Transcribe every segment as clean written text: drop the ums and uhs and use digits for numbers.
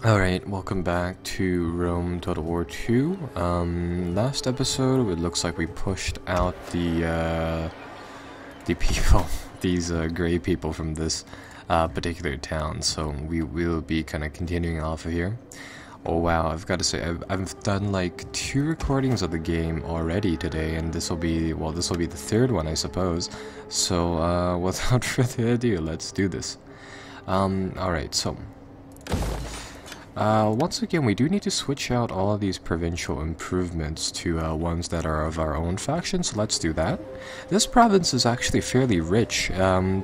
Alright, welcome back to Rome Total War 2. Last episode, it looks like we pushed out the people, these gray people from this particular town, so we will be kind of continuing off of here. Oh wow, I've got to say, I've done like 2 recordings of the game already today, and this will be the third one, I suppose. So, without further ado, let's do this. Alright, so... once again, we do need to switch out all of these provincial improvements to ones that are of our own faction, so let's do that. This province is actually fairly rich.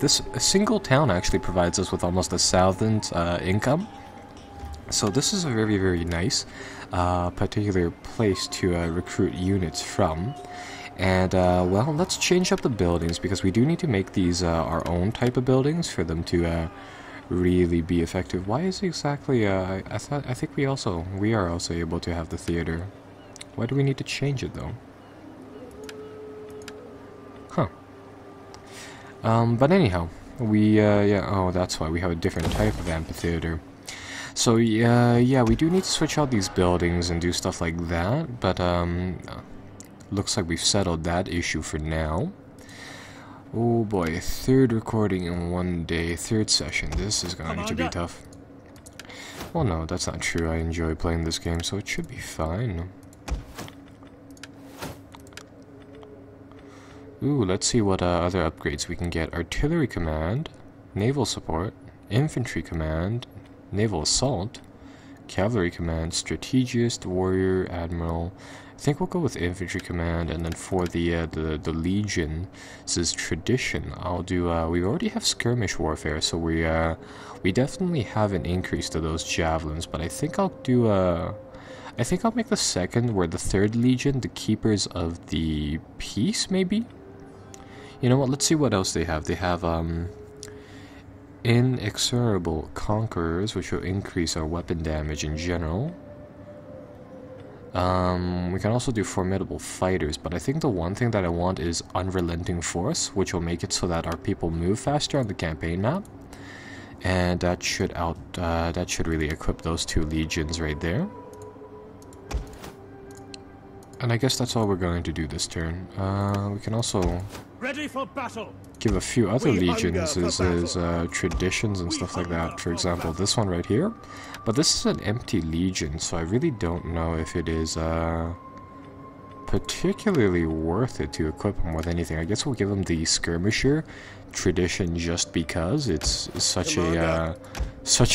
This single town actually provides us with almost 1,000 income. So this is a very, very nice particular place to recruit units from. And, well, let's change up the buildings, because we do need to make these our own type of buildings for them to really be effective. Why is exactly I think we are also able to have the theater. Why do we need to change it though? Huh. But anyhow, we yeah, oh, that's why we have a different type of amphitheater. So yeah, we do need to switch out these buildings and do stuff like that, but looks like we've settled that issue for now. Oh boy, 3rd recording in 1 day, 3rd session. This is going to be tough. Well, no, that's not true. I enjoy playing this game, so it should be fine. Ooh, let's see what other upgrades we can get. Artillery command, naval support, infantry command, naval assault, cavalry command, strategist, warrior, admiral. I think we'll go with infantry command, and then for the legion, this is tradition. I'll do. We already have skirmish warfare, so we definitely have an increase to those javelins. But I think I'll do. I think I'll make the 2nd, where the 3rd legion, the keepers of the peace, maybe. You know what? Let's see what else they have. They have inexorable conquerors, which will increase our weapon damage in general. We can also do formidable fighters, but I think the one thing that I want is unrelenting force, which will make it so that our people move faster on the campaign map, and that should really equip those 2 legions right there. And I guess that's all we're going to do this turn. We can also ready for battle. Give a few other legions as traditions and stuff like that. For example, this one right here. But this is an empty legion, so I really don't know if it is particularly worth it to equip him with anything. I guess we'll give him the skirmisher tradition just because it's such a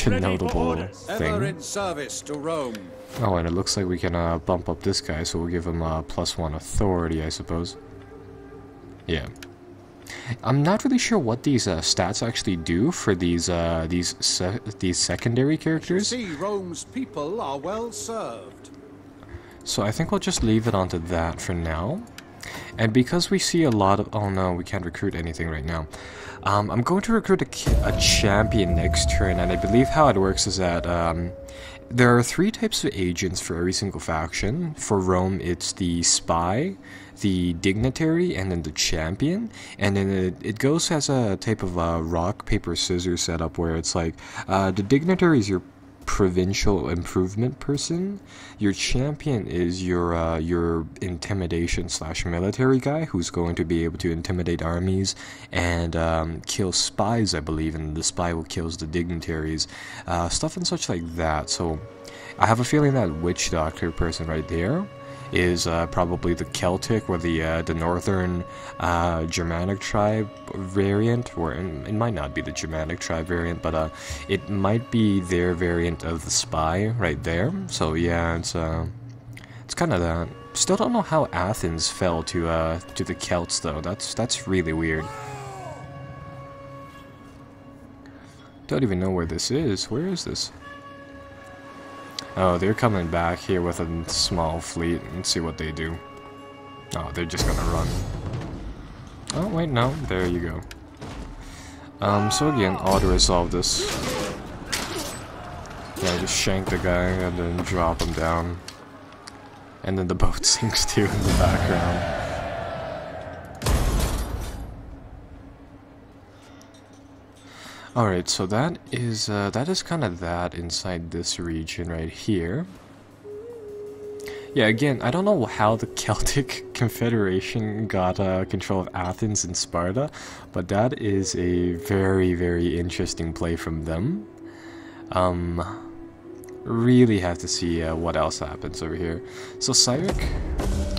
notable thing. Ever in service to Rome. Oh, and it looks like we can bump up this guy, so we'll give him +1 authority, I suppose. Yeah. I'm not really sure what these stats actually do for these secondary characters. See, Rome's people are well served. So I think we'll just leave it onto that for now. And because we see a lot of... Oh no, we can't recruit anything right now. I'm going to recruit a champion next turn, and I believe how it works is that there are 3 types of agents for every single faction. For Rome, it's the spy, the dignitary, and then the champion. And then it goes as a type of rock, paper, scissors setup where it's like the dignitary is your provincial improvement person. Your champion is your intimidation / military guy who's going to be able to intimidate armies and kill spies, I believe, and the spy will kills the dignitaries, stuff and such like that. So I have a feeling that witch doctor person right there is probably the Celtic or the northern Germanic tribe variant, or it might not be the Germanic tribe variant, but it might be their variant of the spy right there. So yeah, it's kind of that. Still don't know how Athens fell to the Celts though. That's really weird. Don't even know where this is. Where is this? Oh, they're coming back here with a small fleet. Let's see what they do. Oh, they're just gonna run. Oh, wait, no. There you go. So again, auto-resolve this. Yeah, just shank the guy and then drop him down. And then the boat sinks too in the background. Alright, so that is kind of that inside this region right here. Yeah, again, I don't know how the Celtic Confederation got control of Athens and Sparta, but that is a very, very interesting play from them. Really have to see what else happens over here. So Cyric,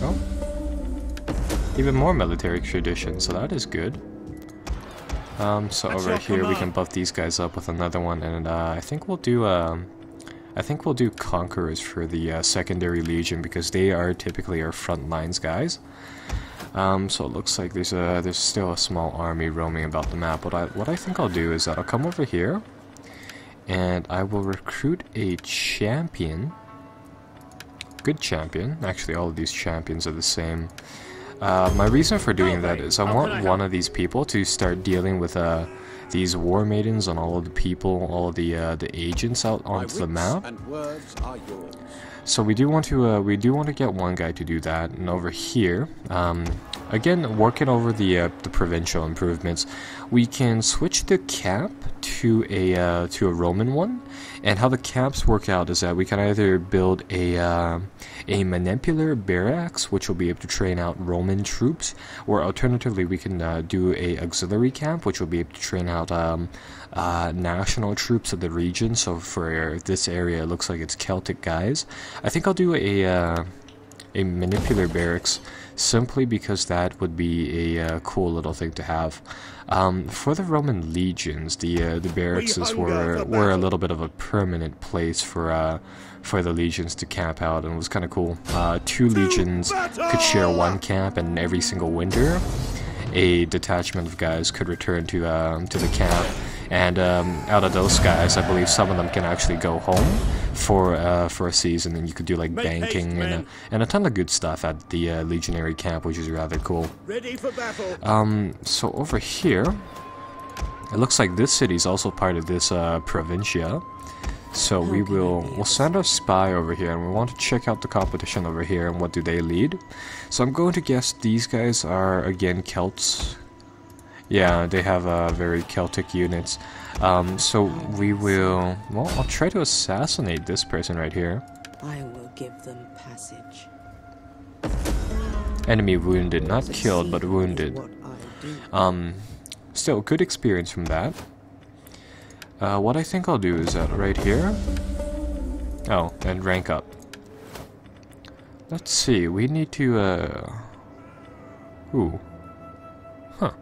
oh, even more military tradition, so that is good. So over here we can buff these guys up with another one, and I think we'll do Conquerors for the secondary legion, because they are typically our front lines guys. So it looks like there's still a small army roaming about the map. What I think I'll do is that I'll come over here, and I will recruit a champion. Good champion. Actually, all of these champions are the same. My reason for doing that is I want one of these people to start dealing with these war maidens on all of the people, all of the agents out onto the map. So we do want to get one guy to do that. And over here, again, working over the provincial improvements, we can switch the camp to a Roman one. And how the camps work out is that we can either build a manipular barracks, which will be able to train out Roman troops, or alternatively we can do a auxiliary camp, which will be able to train out national troops of the region. So for this area, it looks like it's Celtic guys. I think I'll do a manipular barracks, simply because that would be a cool little thing to have. For the Roman legions, the barracks were a little bit of a permanent place for the legions to camp out, and it was kind of cool. 2 legions could share one camp, and every single winter, a detachment of guys could return to the camp. And out of those guys, I believe some of them can actually go home for a season, and you could do like banking and a ton of good stuff at the legionary camp, which is rather cool. Ready for battle. So over here, it looks like this city is also part of this provincia. So we'll send our spy over here, and we want to check out the competition over here and what do they lead. So I'm going to guess these guys are again Celts. Yeah, they have very Celtic units. So we will... Well, I'll try to assassinate this person right here. I will give them passage. Enemy wounded. Not killed, but wounded. Still, good experience from that. What I think I'll do is that right here... Oh, and rank up. Let's see, we need to... Ooh. Huh.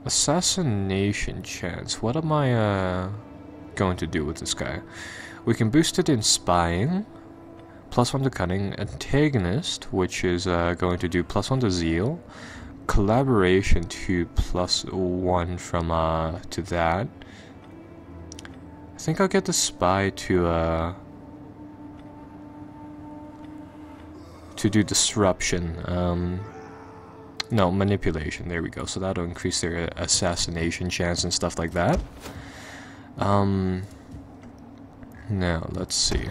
Assassination chance. What am I going to do with this guy? We can boost it in spying, +1 to cunning, antagonist, which is going to do +1 to zeal, collaboration to +1 from to that. I think I'll get the spy to do disruption. No, manipulation, there we go. So that'll increase their assassination chance and stuff like that. Now, let's see.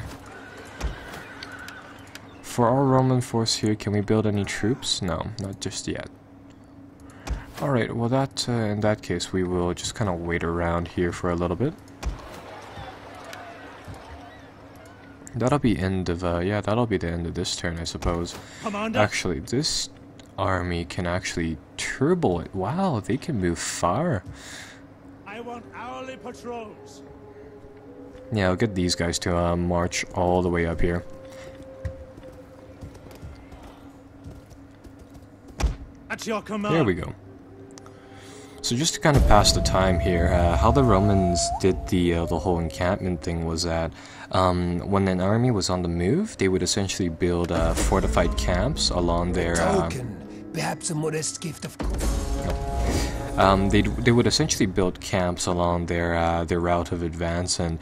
For our Roman force here, can we build any troops? No, not just yet. Alright, well that, in that case, we will just kind of wait around here for a little bit. That'll be end of, yeah, that'll be the end of this turn, I suppose. Commander. Actually, this army can actually turbo it. Wow, they can move far. I want hourly patrols. Yeah, I'll get these guys to march all the way up here. At your command. There we go. So just to kind of pass the time here, how the Romans did the whole encampment thing was that when an army was on the move, they would essentially build fortified camps along their... Perhaps a modest gift of... They would essentially build camps along their route of advance, and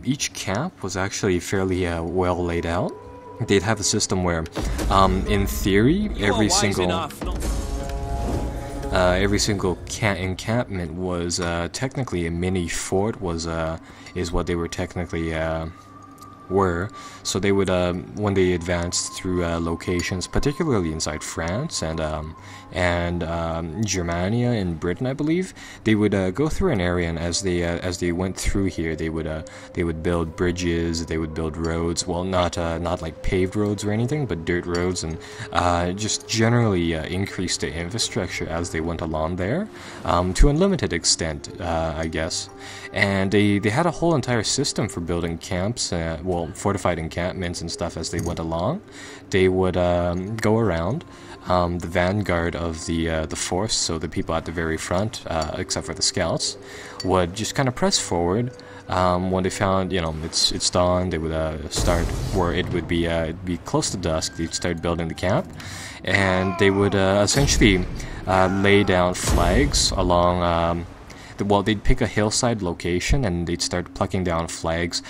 each camp was actually fairly well laid out. They'd have a system where, in theory, every single encampment was technically a mini fort. Is what they were technically were. So they would, when they advanced through locations, particularly inside France and Germania and Britain, I believe, they would go through an area, and as they went through here, they would build bridges, they would build roads. Well, not like paved roads or anything, but dirt roads, and just generally increase the infrastructure as they went along there, to a limited extent, I guess. And they had a whole entire system for building camps, fortified encampments and stuff as they went along. They would go around. The vanguard of the force, so the people at the very front, except for the scouts, would just kind of press forward. When they found, it's dawn, they would start where it would be close to dusk. They'd start building the camp, and they would essentially lay down flags along. They'd pick a hillside location and they'd start plucking down flags,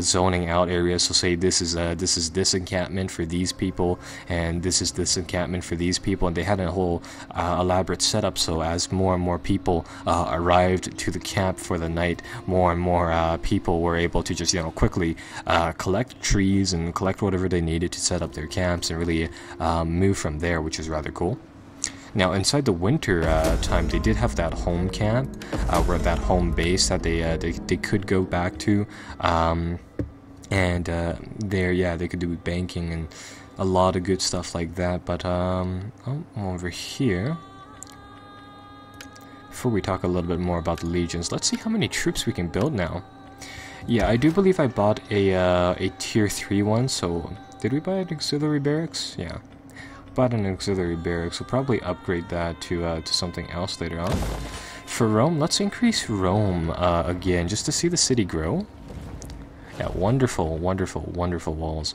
zoning out areas. So say this is this encampment for these people, and this is this encampment for these people. And they had a whole elaborate setup. So as more and more people arrived to the camp for the night, more and more people were able to just quickly collect trees and collect whatever they needed to set up their camps and really move from there, which is rather cool. Now, inside the winter time, they did have that home camp, or that home base that they could go back to, and there, yeah, they could do banking and a lot of good stuff like that. But over here, before we talk a little bit more about the legions, let's see how many troops we can build now. Yeah, I do believe I bought a tier 3 one. So did we buy an auxiliary barracks? Yeah. Bought an auxiliary barracks. We'll probably upgrade that to something else later on. For Rome, let's increase Rome again, just to see the city grow. Yeah, wonderful, wonderful, wonderful walls.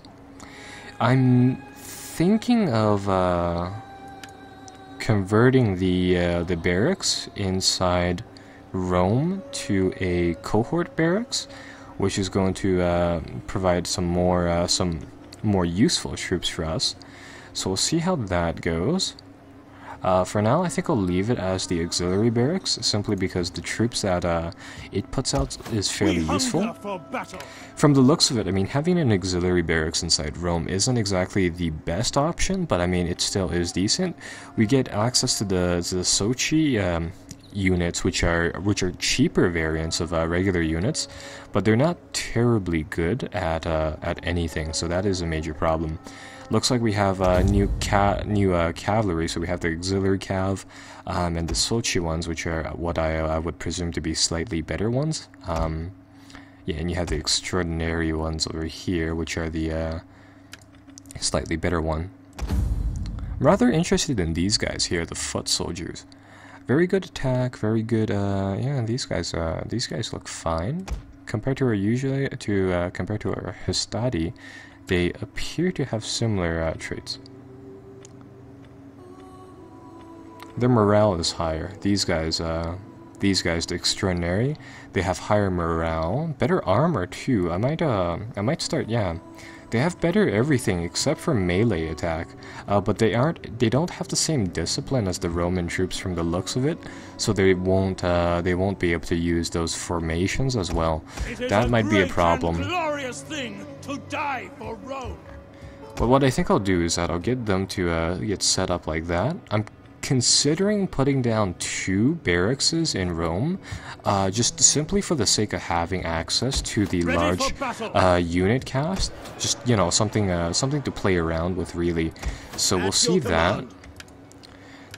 I'm thinking of converting the barracks inside Rome to a cohort barracks, which is going to provide some more useful troops for us. So we'll see how that goes. For now, I think I'll leave it as the auxiliary barracks, simply because the troops that it puts out is fairly useful. From the looks of it, I mean, having an auxiliary barracks inside Rome isn't exactly the best option, but I mean, it still is decent. We get access to the Sochi units, which are cheaper variants of regular units, but they're not terribly good at anything, so that is a major problem. Looks like we have new cavalry, so we have the auxiliary cav and the Sochi ones, which are what I would presume to be slightly better ones. Yeah, and you have the extraordinary ones over here, which are the slightly better one. I'm rather interested in these guys here, the foot soldiers. Very good attack, very good. Yeah, these guys look fine compared to our compared to our Hastati. They appear to have similar traits. Their morale is higher. These guys, the extraordinary, they have higher morale, better armor too. I might start. Yeah, they have better everything except for melee attack. But they don't have the same discipline as the Roman troops from the looks of it. So they won't be able to use those formations as well. That might be a problem. Glorious thing to die for Rome. But what I think I'll do is that I'll get them to get set up like that. I'm considering putting down 2 barracks in Rome, just simply for the sake of having access to the large unit cast. Just something to play around with, really. So we'll see that.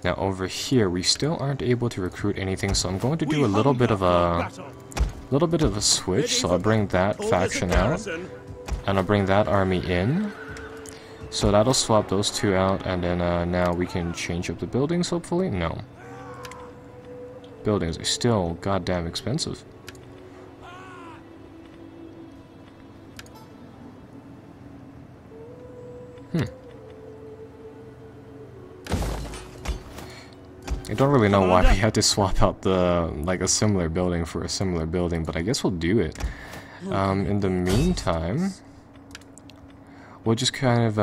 Now over here, we still aren't able to recruit anything, so I'm going to do a little bit of a switch. So I'll bring that faction out, and I'll bring that army in. So that'll swap those 2 out, and then now we can change up the buildings, hopefully. No. Buildings are still goddamn expensive. I don't really know why we had to swap out a similar building for a similar building, but I guess we'll do it. In the meantime, we'll just kind of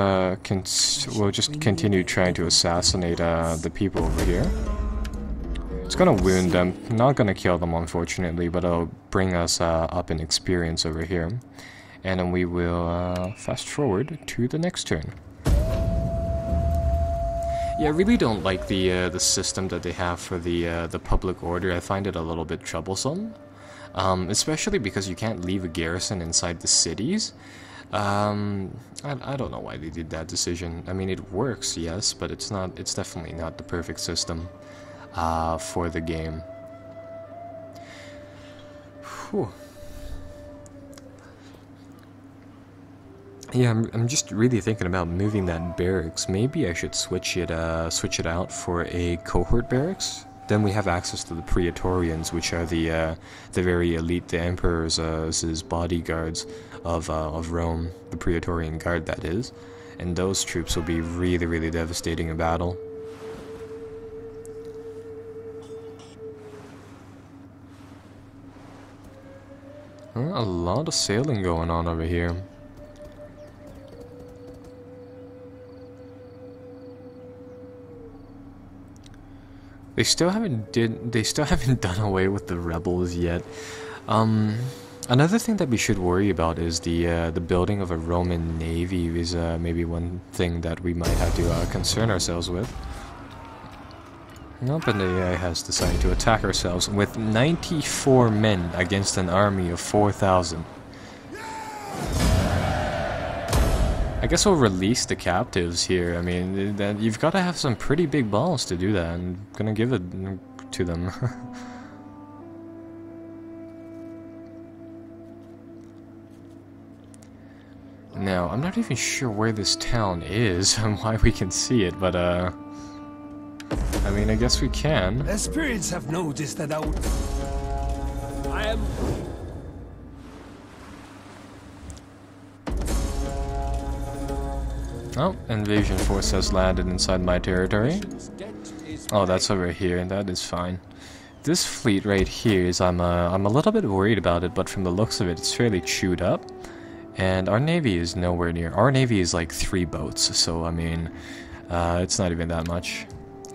we'll just continue trying to assassinate the people over here. It's gonna wound them, not gonna kill them unfortunately, but it'll bring us up in experience over here. And then we will fast forward to the next turn. Yeah, I really don't like the system that they have for the public order. I find it a little bit troublesome, especially because you can't leave a garrison inside the cities. I don't know why they did that decision. I mean, it works, yes, but it's not. It's definitely not the perfect system for the game. Whew. Yeah, I'm just really thinking about moving that barracks. Maybe I should switch it out for a cohort barracks. Then we have access to the Praetorians, which are the very elite, the Emperor's his bodyguards of Rome, the Praetorian Guard, that is. And those troops will be really, really devastating in battle. A lot of sailing going on over here. They still haven't done away with the rebels yet. Another thing that we should worry about is the building of a Roman navy is maybe one thing that we might have to concern ourselves with. Nope, and the AI has decided to attack ourselves with 94 men against an army of 4,000. I guess we'll release the captives here. I mean, you've got to have some pretty big balls to do that. I'm gonna give it to them. Now, I'm not even sure where this town is and why we can see it, but I mean, I guess we can. The spirits have noticed that out. I am... Oh, invasion force has landed inside my territory. Oh, that's over here. That is fine. This fleet right here is I'm a little bit worried about it, but from the looks of it, it's fairly chewed up. And our navy is nowhere near. Our navy is like 3 boats, so I mean, it's not even that much.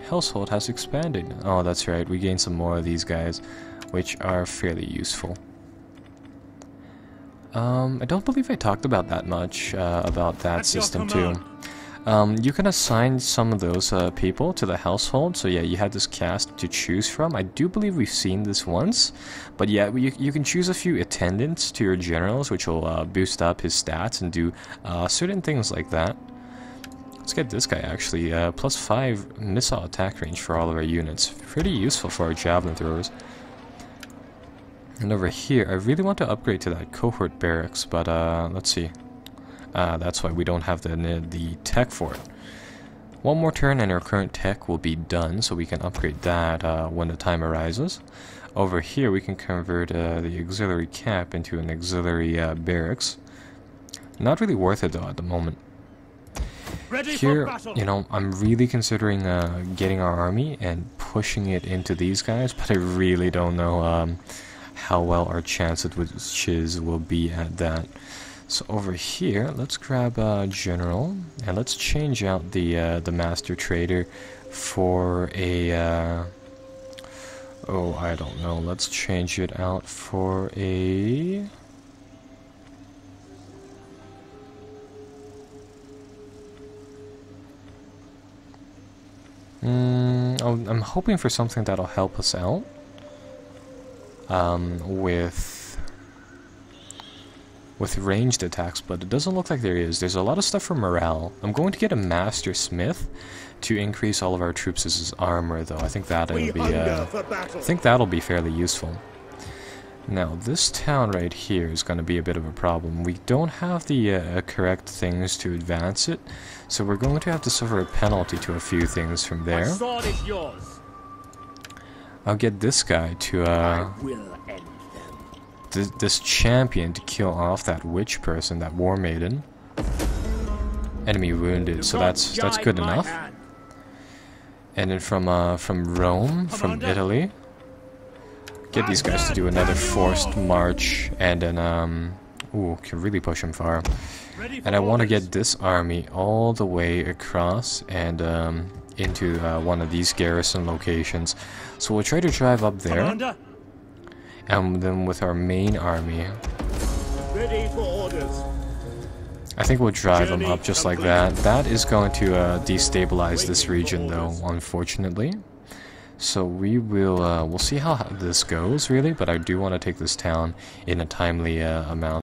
Household has expanded. Oh, that's right. We gained some more of these guys, which are fairly useful. I don't believe I talked about that much about that system too. You can assign some of those people to the household, so yeah, you have this caste to choose from. I do believe we've seen this once, but yeah, you can choose a few attendants to your generals, which will boost up his stats and do certain things like that. Let's get this guy actually, +5 missile attack range for all of our units. Pretty useful for our javelin throwers. And over here, I really want to upgrade to that cohort barracks, but let's see. That's why we don't have the tech for it. One more turn and our current tech will be done, so we can upgrade that when the time arises. Over here, we can convert the auxiliary camp into an auxiliary barracks. Not really worth it though at the moment. Here, you know, I'm really considering getting our army and pushing it into these guys, but I really don't know how well our chances will be at that. So over here, let's grab a general and let's change out the master trader for a oh, I don't know. Let's change it out for a I'm hoping for something that'll help us out. With ranged attacks, but it doesn't look like there is. There's a lot of stuff for morale. I'm going to get a master smith to increase all of our troops' armor, though. I think that'll be fairly useful. Now, this town right here is going to be a bit of a problem. We don't have the correct things to advance it, so we're going to have to suffer a penalty to a few things from there. My sword is yours. I'll get this guy to this champion to kill off that witch person, that war maiden. Enemy wounded, so that's good enough. And then from Rome, from Italy, get these guys to do another forced march, and then ooh, can really push them far. And I want to get this army all the way across and into one of these garrison locations. So we'll try to drive up there. And then with our main army, Ready for orders. I think we'll drive them up just like that. That is going to destabilize this region though, unfortunately. So we'll see how this goes really, but I do want to take this town in a timely amount.